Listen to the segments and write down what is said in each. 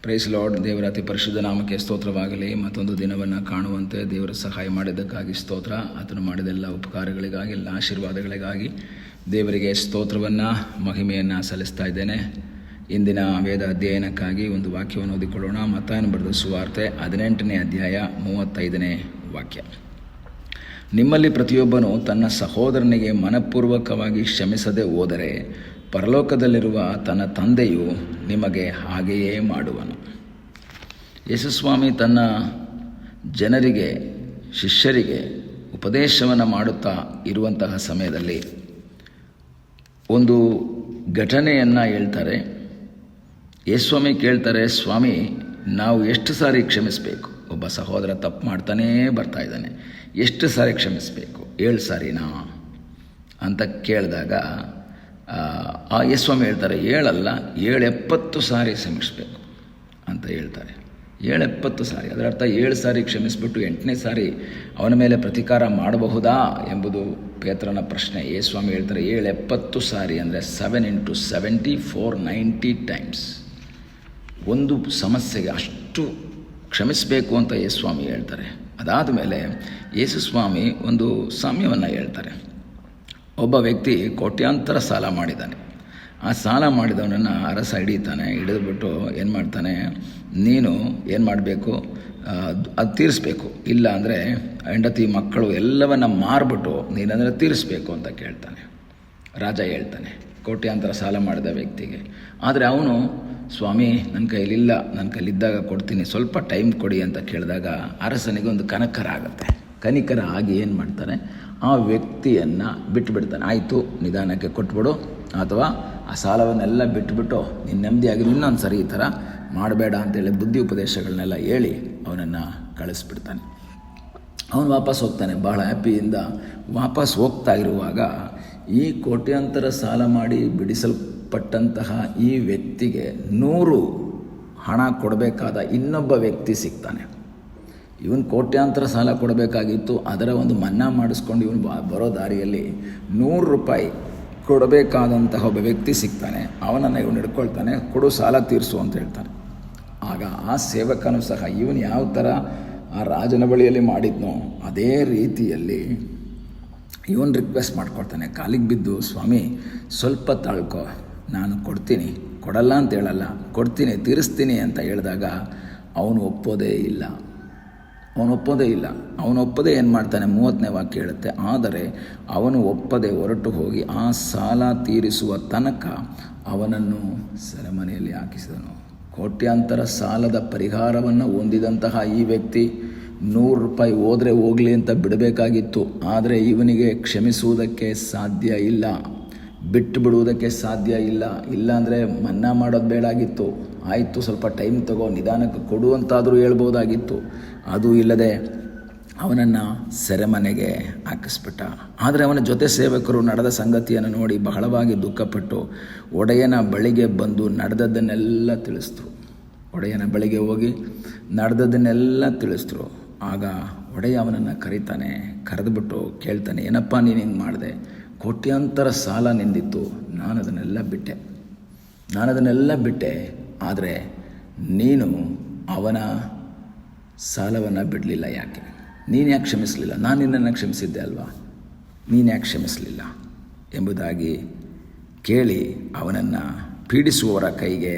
Price lord. ದೇವರ ಅತಿ ಪರಿಶುದ್ಧ ನಾಮಕ್ಕೆ ಸ್ತೋತ್ರವಾಗಲಿ. ಮತ್ತೊಂದು ದಿನವನ್ನು ಕಾಣುವಂತೆ ದೇವರ ಸಹಾಯ ಮಾಡಿದ್ದಕ್ಕಾಗಿ ಸ್ತೋತ್ರ. ಆತನು ಮಾಡಿದೆಲ್ಲ ಉಪಕಾರಗಳಿಗಾಗಿ, ಎಲ್ಲ ಆಶೀರ್ವಾದಗಳಿಗಾಗಿ ದೇವರಿಗೆ ಸ್ತೋತ್ರವನ್ನು, ಮಹಿಮೆಯನ್ನು ಸಲ್ಲಿಸ್ತಾ ಇದ್ದೇನೆ. ಇಂದಿನ ವೇದ ಅಧ್ಯಯನಕ್ಕಾಗಿ ಒಂದು ವಾಕ್ಯವನ್ನು ಓದಿಕೊಳ್ಳೋಣ. ಮತ್ತಾಯನು ಬರೆದ ಸುವಾರ್ತೆ 18ನೇ ಅಧ್ಯಾಯ 35ನೇ ವಾಕ್ಯ. ನಿಮ್ಮಲ್ಲಿ ಪ್ರತಿಯೊಬ್ಬನು ತನ್ನ ಸಹೋದರನಿಗೆ ಮನಪೂರ್ವಕವಾಗಿ ಕ್ಷಮಿಸದೆ ಹೋದರೆ ಪರಲೋಕದಲ್ಲಿರುವ ತನ್ನ ತಂದೆಯು ನಿಮಗೆ ಹಾಗೆಯೇ ಮಾಡುವನು. ಯೇಸುಸ್ವಾಮಿ ತನ್ನ ಜನರಿಗೆ, ಶಿಷ್ಯರಿಗೆ ಉಪದೇಶವನ್ನು ಮಾಡುತ್ತಾ ಇರುವಂತಹ ಸಮಯದಲ್ಲಿ ಒಂದು ಘಟನೆಯನ್ನು ಹೇಳ್ತಾರೆ. ಯೇಸುಸ್ವಾಮಿ ಕೇಳ್ತಾರೆ, ಸ್ವಾಮಿ, ನಾವು ಎಷ್ಟು ಸಾರಿ ಕ್ಷಮಿಸಬೇಕು? ಒಬ್ಬ ಸಹೋದರ ತಪ್ಪು ಮಾಡ್ತಾನೇ ಬರ್ತಾ ಇದ್ದಾನೆ, ಎಷ್ಟು ಸಾರಿ ಕ್ಷಮಿಸಬೇಕು? 7 ಸಾರಿನಾ ಅಂತ ಕೇಳಿದಾಗ ಯೇಸುಸ್ವಾಮಿ ಹೇಳ್ತಾರೆ, 7 ಅಲ್ಲ, 770 ಸಾರಿ ಕ್ಷಮಿಸಬೇಕು ಅಂತ ಹೇಳ್ತಾರೆ. 770 ಸಾರಿ, ಅದರ ಅರ್ಥ 7 ಸಾರಿ ಕ್ಷಮಿಸಿಬಿಟ್ಟು 8ನೇ ಸಾರಿ ಅವನ ಮೇಲೆ ಪ್ರತೀಕಾರ ಮಾಡಬಹುದಾ ಎಂಬುದು ಪೇತ್ರನ ಪ್ರಶ್ನೆ. ಯೇಸುಸ್ವಾಮಿ ಹೇಳ್ತಾರೆ 770 ಸಾರಿ ಅಂದರೆ 7 × 70 490 ಟೈಮ್ಸ್. ಒಂದು ಸಮಸ್ಯೆಗೆ ಅಷ್ಟು ಕ್ಷಮಿಸಬೇಕು ಅಂತ ಯೇಸುಸ್ವಾಮಿ ಹೇಳ್ತಾರೆ. ಅದಾದ ಮೇಲೆ ಯೇಸುಸ್ವಾಮಿ ಒಂದು ಸಾಮ್ಯವನ್ನು ಹೇಳ್ತಾರೆ. ಒಬ್ಬ ವ್ಯಕ್ತಿ ಕೋಟ್ಯಾಂತರ ಸಾಲ ಮಾಡಿದ್ದಾನೆ. ಆ ಸಾಲ ಮಾಡಿದವನನ್ನು ಅರಸ ಹಿಡಿತಾನೆ. ಹಿಡಿದುಬಿಟ್ಟು ಏನು ಮಾಡ್ತಾನೆ, ನೀನು ಏನು ಮಾಡಬೇಕು, ಅದು ತೀರಿಸ್ಬೇಕು, ಇಲ್ಲ ಅಂದರೆ ಹೆಂಡತಿ ಮಕ್ಕಳು ಎಲ್ಲವನ್ನ ಮಾರ್ಬಿಟ್ಟು ನೀನಂದರೆ ತೀರಿಸ್ಬೇಕು ಅಂತ ಕೇಳ್ತಾನೆ. ರಾಜ ಹೇಳ್ತಾನೆ ಕೋಟ್ಯಾಂತರ ಸಾಲ ಮಾಡಿದ ವ್ಯಕ್ತಿಗೆ. ಆದರೆ ಅವನು, ಸ್ವಾಮಿ, ನನ್ನ ಕೈಲಿಲ್ಲ, ನನ್ನ ಕೈಲಿದ್ದಾಗ ಕೊಡ್ತೀನಿ, ಸ್ವಲ್ಪ ಟೈಮ್ ಕೊಡಿ ಅಂತ ಕೇಳಿದಾಗ ಅರಸನಿಗೆ ಒಂದು ಕನಿಕರ ಆಗಿ ಏನು ಮಾಡ್ತಾನೆ, ಆ ವ್ಯಕ್ತಿಯನ್ನು ಬಿಟ್ಟುಬಿಡ್ತಾನೆ. ಆಯಿತು, ನಿಧಾನಕ್ಕೆ ಕೊಟ್ಬಿಡು, ಅಥವಾ ಆ ಸಾಲವನ್ನೆಲ್ಲ ಬಿಟ್ಟುಬಿಟ್ಟು ನೀನು ನೆಮ್ಮದಿಯಾಗಿ ಇನ್ನೊಂದು ಸರಿ ಈ ಥರ ಮಾಡಬೇಡ ಅಂತೇಳಿ ಬುದ್ಧಿ ಉಪದೇಶಗಳನ್ನೆಲ್ಲ ಹೇಳಿ ಅವನನ್ನು ಕಳಿಸ್ಬಿಡ್ತಾನೆ. ಅವನು ವಾಪಸ್ ಹೋಗ್ತಾನೆ. ಬಹಳ ಹ್ಯಾಪಿಯಿಂದ ವಾಪಸ್ ಹೋಗ್ತಾ ಇರುವಾಗ ಈ ಕೋಟ್ಯಾಂತರ ಸಾಲ ಮಾಡಿ ಬಿಡಿಸಲ್ಪಟ್ಟಂತಹ ಈ ವ್ಯಕ್ತಿಗೆ 100 ಹಣ ಕೊಡಬೇಕಾದ ಇನ್ನೊಬ್ಬ ವ್ಯಕ್ತಿ ಸಿಗ್ತಾನೆ. ಇವನು ಕೋಟ್ಯಾಂತರ ಸಾಲ ಕೊಡಬೇಕಾಗಿತ್ತು, ಅದರ ಒಂದು ಮನ್ನಾ ಮಾಡಿಸ್ಕೊಂಡು ಇವನು ಬರೋ ದಾರಿಯಲ್ಲಿ 100 ರೂಪಾಯಿ ಕೊಡಬೇಕಾದಂತಹ ಒಬ್ಬ ವ್ಯಕ್ತಿ ಸಿಗ್ತಾನೆ. ಅವನನ್ನು ಇವನು ಹಿಡ್ಕೊಳ್ತಾನೆ, ಕೊಡು, ಸಾಲ ತೀರಿಸು ಅಂತ ಹೇಳ್ತಾನೆ. ಆಗ ಆ ಸೇವಕನೂ ಸಹ ಇವನು ಯಾವ ಥರ ಆ ರಾಜನ ಬಳಿಯಲ್ಲಿ ಮಾಡಿದ್ನೋ ಅದೇ ರೀತಿಯಲ್ಲಿ ಇವನು ರಿಕ್ವೆಸ್ಟ್ ಮಾಡ್ಕೊಳ್ತಾನೆ, ಕಾಲಿಗೆ ಬಿದ್ದು, ಸ್ವಾಮಿ ಸ್ವಲ್ಪ ತಾಳ್ಕೊ, ನಾನು ಕೊಡ್ತೀನಿ, ಕೊಡಲ್ಲ ಅಂತ ಹೇಳಲ್ಲ, ಕೊಡ್ತೀನಿ, ತೀರಿಸ್ತೀನಿ ಅಂತ ಹೇಳಿದಾಗ ಅವನು ಒಪ್ಪೋದೇ ಇಲ್ಲ. ಅವನು ಒಪ್ಪದೆ ಏನು ಮಾಡ್ತಾನೆ, 30ನೇ ವಾಕ್ಯ ಹೇಳುತ್ತೆ, ಆದರೆ ಅವನು ಒಪ್ಪದೆ ಹೊರಟು ಹೋಗಿ ಆ ಸಾಲ ತೀರಿಸುವ ತನಕ ಅವನನ್ನು ಸೆರೆಮನೆಯಲ್ಲಿ ಹಾಕಿಸಿದನು. ಕೋಟ್ಯಾಂತರ ಸಾಲದ ಪರಿಹಾರವನ್ನು ಹೊಂದಿದಂತಹ ಈ ವ್ಯಕ್ತಿ 100 ರೂಪಾಯಿ ಹೋದರೆ ಹೋಗಲಿ ಅಂತ ಬಿಡಬೇಕಾಗಿತ್ತು. ಆದರೆ ಇವನಿಗೆ ಕ್ಷಮಿಸುವುದಕ್ಕೆ ಸಾಧ್ಯ ಇಲ್ಲ, ಬಿಟ್ಟು ಬಿಡುವುದಕ್ಕೆ ಸಾಧ್ಯ ಇಲ್ಲ. ಇಲ್ಲಾಂದರೆ ಮನ್ನಾ ಮಾಡೋದು ಬೇಡಾಗಿತ್ತು. ಆಯಿತು, ಸ್ವಲ್ಪ ಟೈಮ್ ತಗೋ, ನಿಧಾನಕ್ಕೆ ಕೊಡುವಂತಾದರೂ ಹೇಳ್ಬೋದಾಗಿತ್ತು. ಅದು ಇಲ್ಲದೆ ಅವನನ್ನು ಸೆರೆಮನೆಗೆ ಹಾಕಿಸ್ಬಿಟ್ಟ. ಆದರೆ ಅವನ ಜೊತೆ ಸೇವಕರು ನಡೆದ ಸಂಗತಿಯನ್ನು ನೋಡಿ ಬಹಳವಾಗಿ ದುಃಖಪಟ್ಟು ಒಡೆಯನ ಬಳಿಗೆ ಬಂದು ನಡೆದದ್ದನ್ನೆಲ್ಲ ತಿಳಿಸಿದ್ರು. ಒಡೆಯನ ಬಳಿಗೆ ಹೋಗಿ ನಡೆದದ್ದನ್ನೆಲ್ಲ ತಿಳಿಸಿದ್ರು. ಆಗ ಒಡೆಯ ಅವನನ್ನು ಕರೀತಾನೆ. ಕರೆದುಬಿಟ್ಟು ಕೇಳ್ತಾನೆ, ಏನಪ್ಪ ನೀನು ಹಿಂಗೆ ಮಾಡಿದೆ? ಕೋಟ್ಯಾಂತರ ಸಾಲ ನಿಂದಿತ್ತು, ನಾನು ಅದನ್ನೆಲ್ಲ ಬಿಟ್ಟೆ. ಆದರೆ ನೀನು ಅವನ ಸಾಲವನ್ನು ಬಿಡಲಿಲ್ಲ. ಯಾಕೆ? ನೀನು ಯಾಕೆ ಕ್ಷಮಿಸಲಿಲ್ಲ? ನಾನು ನಿನ್ನನ್ನು ಕ್ಷಮಿಸಿದ್ದೆ ಅಲ್ವಾ, ನೀನು ಯಾಕೆ ಕ್ಷಮಿಸಲಿಲ್ಲ ಎಂಬುದಾಗಿ ಕೇಳಿ ಅವನನ್ನು ಪೀಡಿಸುವವರ ಕೈಗೆ,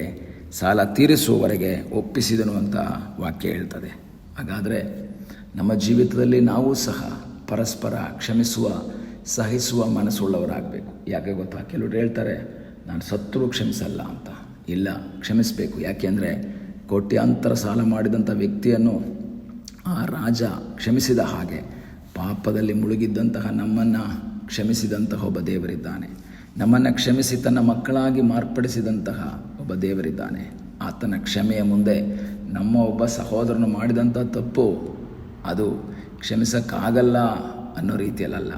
ಸಾಲ ತೀರಿಸುವವರೆಗೆ ಒಪ್ಪಿಸಿದನು ಅಂತ ವಾಕ್ಯ ಹೇಳ್ತದೆ. ಹಾಗಾದರೆ ನಮ್ಮ ಜೀವಿತದಲ್ಲಿ ನಾವು ಸಹ ಪರಸ್ಪರ ಕ್ಷಮಿಸುವ, ಸಹಿಸುವ ಮನಸ್ಸುಳ್ಳವರಾಗಬೇಕು. ಯಾಕೆ ಗೊತ್ತಾ, ಕೆಲವರು ಹೇಳ್ತಾರೆ ನಾನು ಸತ್ತರೂ ಕ್ಷಮಿಸಲ್ಲ ಅಂತ. ಇಲ್ಲ, ಕ್ಷಮಿಸಬೇಕು. ಯಾಕೆಂದರೆ ಕೋಟ್ಯಾಂತರ ಸಾಲ ಮಾಡಿದಂಥ ವ್ಯಕ್ತಿಯನ್ನು ಆ ರಾಜ ಕ್ಷಮಿಸಿದ ಹಾಗೆ ಪಾಪದಲ್ಲಿ ಮುಳುಗಿದ್ದಂತಹ ನಮ್ಮನ್ನು ಕ್ಷಮಿಸಿದಂತಹ ಒಬ್ಬ ದೇವರಿದ್ದಾನೆ. ನಮ್ಮನ್ನು ಕ್ಷಮಿಸಿ ತನ್ನ ಮಕ್ಕಳಾಗಿ ಮಾರ್ಪಡಿಸಿದಂತಹ ಒಬ್ಬ ದೇವರಿದ್ದಾನೆ. ಆತನ ಕ್ಷಮೆಯ ಮುಂದೆ ನಮ್ಮ ಒಬ್ಬ ಸಹೋದರನು ಮಾಡಿದಂಥ ತಪ್ಪು ಅದು ಕ್ಷಮಿಸೋಕ್ಕಾಗಲ್ಲ ಅನ್ನೋ ರೀತಿಯಲ್ಲ.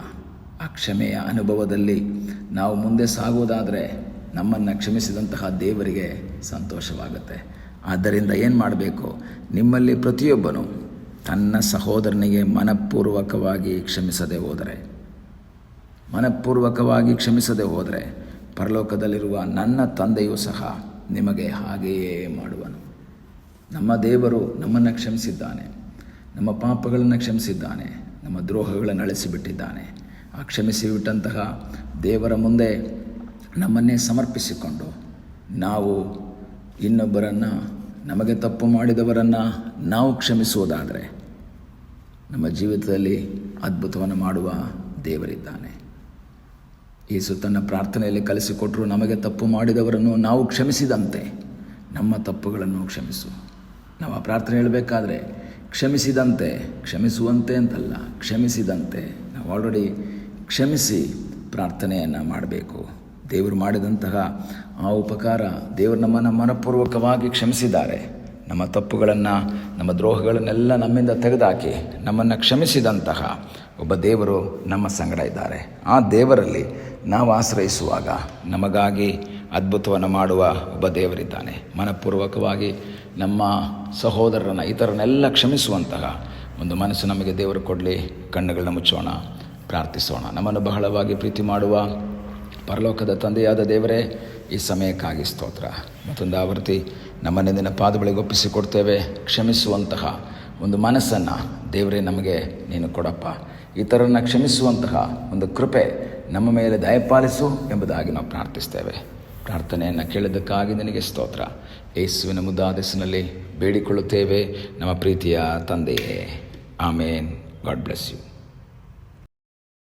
ಆ ಕ್ಷಮೆಯ ಅನುಭವದಲ್ಲಿ ನಾವು ಮುಂದೆ ಸಾಗುವುದಾದರೆ ನಮ್ಮನ್ನು ಕ್ಷಮಿಸಿದಂತಹ ದೇವರಿಗೆ ಸಂತೋಷವಾಗುತ್ತೆ. ಆದ್ದರಿಂದ ಏನು ಮಾಡಬೇಕು? ನಿಮ್ಮಲ್ಲಿ ಪ್ರತಿಯೊಬ್ಬನು ತನ್ನ ಸಹೋದರನಿಗೆ ಮನಪೂರ್ವಕವಾಗಿ ಕ್ಷಮಿಸದೆ ಹೋದರೆ ಪರಲೋಕದಲ್ಲಿರುವ ನನ್ನ ತಂದೆಯೂ ಸಹ ನಿಮಗೆ ಹಾಗೆಯೇ ಮಾಡುವನು. ನಮ್ಮ ದೇವರು ನಮ್ಮನ್ನು ಕ್ಷಮಿಸಿದ್ದಾನೆ, ನಮ್ಮ ಪಾಪಗಳನ್ನು ಕ್ಷಮಿಸಿದ್ದಾನೆ, ನಮ್ಮ ದ್ರೋಹಗಳನ್ನು ಅಳಿಸಿಬಿಟ್ಟಿದ್ದಾನೆ. ಆ ಕ್ಷಮಿಸಿಬಿಟ್ಟಂತಹ ದೇವರ ಮುಂದೆ ನಮ್ಮನ್ನೇ ಸಮರ್ಪಿಸಿಕೊಂಡು ನಾವು ಇನ್ನೊಬ್ಬರನ್ನು, ನಮಗೆ ತಪ್ಪು ಮಾಡಿದವರನ್ನು ನಾವು ಕ್ಷಮಿಸುವುದಾದರೆ ನಮ್ಮ ಜೀವಿತದಲ್ಲಿ ಅದ್ಭುತವನ್ನು ಮಾಡುವ ದೇವರಿದ್ದಾನೆ. ಯೇಸು ತನ್ನ ಪ್ರಾರ್ಥನೆಯಲ್ಲಿ ಕಲಿಸಿಕೊಟ್ಟರು, ನಮಗೆ ತಪ್ಪು ಮಾಡಿದವರನ್ನು ನಾವು ಕ್ಷಮಿಸಿದಂತೆ ನಮ್ಮ ತಪ್ಪುಗಳನ್ನು ಕ್ಷಮಿಸು. ನಾವು ಆ ಪ್ರಾರ್ಥನೆ ಹೇಳಬೇಕಾದ್ರೆ ಕ್ಷಮಿಸಿದಂತೆ, ಕ್ಷಮಿಸುವಂತೆ ಅಂತಲ್ಲ, ಕ್ಷಮಿಸಿದಂತೆ. ನಾವು ಆಲ್ರೆಡಿ ಕ್ಷಮಿಸಿ ಪ್ರಾರ್ಥನೆಯನ್ನು ಮಾಡಬೇಕು. ದೇವರು ಮಾಡಿದಂತಹ ಆ ಉಪಕಾರ, ದೇವರು ನಮ್ಮನ್ನು ಮನಪೂರ್ವಕವಾಗಿ ಕ್ಷಮಿಸಿದ್ದಾರೆ. ನಮ್ಮ ತಪ್ಪುಗಳನ್ನು, ನಮ್ಮ ದ್ರೋಹಗಳನ್ನೆಲ್ಲ ನಮ್ಮಿಂದ ತೆಗೆದುಹಾಕಿ ನಮ್ಮನ್ನು ಕ್ಷಮಿಸಿದಂತಹ ಒಬ್ಬ ದೇವರು ನಮ್ಮ ಸಂಗಡ ಇದ್ದಾರೆ. ಆ ದೇವರಲ್ಲಿ ನಾವು ಆಶ್ರಯಿಸುವಾಗ ನಮಗಾಗಿ ಅದ್ಭುತವನ್ನು ಮಾಡುವ ಒಬ್ಬ ದೇವರಿದ್ದಾನೆ. ಮನಪೂರ್ವಕವಾಗಿ ನಮ್ಮ ಸಹೋದರರನ್ನು, ಇತರನ್ನೆಲ್ಲ ಕ್ಷಮಿಸುವಂತಹ ಒಂದು ಮನಸ್ಸು ನಮಗೆ ದೇವರು ಕೊಡಲಿ. ಕಣ್ಣುಗಳನ್ನ ಮುಚ್ಚೋಣ, ಪ್ರಾರ್ಥಿಸೋಣ. ನಮ್ಮನ್ನು ಬಹಳವಾಗಿ ಪ್ರೀತಿ ಮಾಡುವ ಪರಲೋಕದ ತಂದೆಯಾದ ದೇವರೇ, ಈ ಸಮಯಕ್ಕಾಗಿ ಸ್ತೋತ್ರ. ಮತ್ತೊಂದು ಆವೃತ್ತಿ ನಮ್ಮನ್ನು ನಿನ್ನ ಪಾದಗಳಿಗೆ ಒಪ್ಪಿಸಿಕೊಡ್ತೇವೆ. ಕ್ಷಮಿಸುವಂತಹ ಒಂದು ಮನಸ್ಸನ್ನು ದೇವರೇ ನಮಗೆ ನೀನು ಕೊಡಪ್ಪ. ಇತರರನ್ನು ಕ್ಷಮಿಸುವಂತಹ ಒಂದು ಕೃಪೆ ನಮ್ಮ ಮೇಲೆ ದಯಪಾಲಿಸು ಎಂಬುದಾಗಿ ನಾವು ಪ್ರಾರ್ಥಿಸ್ತೇವೆ. ಪ್ರಾರ್ಥನೆಯನ್ನು ಕೇಳಿದ್ದಕ್ಕಾಗಿ ನಿನಗೆ ಸ್ತೋತ್ರ. ಯೇಸುವಿನ ಮುದ್ದಾದ ಹೆಸರಿನಲ್ಲಿ ಬೇಡಿಕೊಳ್ಳುತ್ತೇವೆ ನಮ್ಮ ಪ್ರೀತಿಯ ತಂದೆಯೇ. ಆಮೇನ್. God bless you.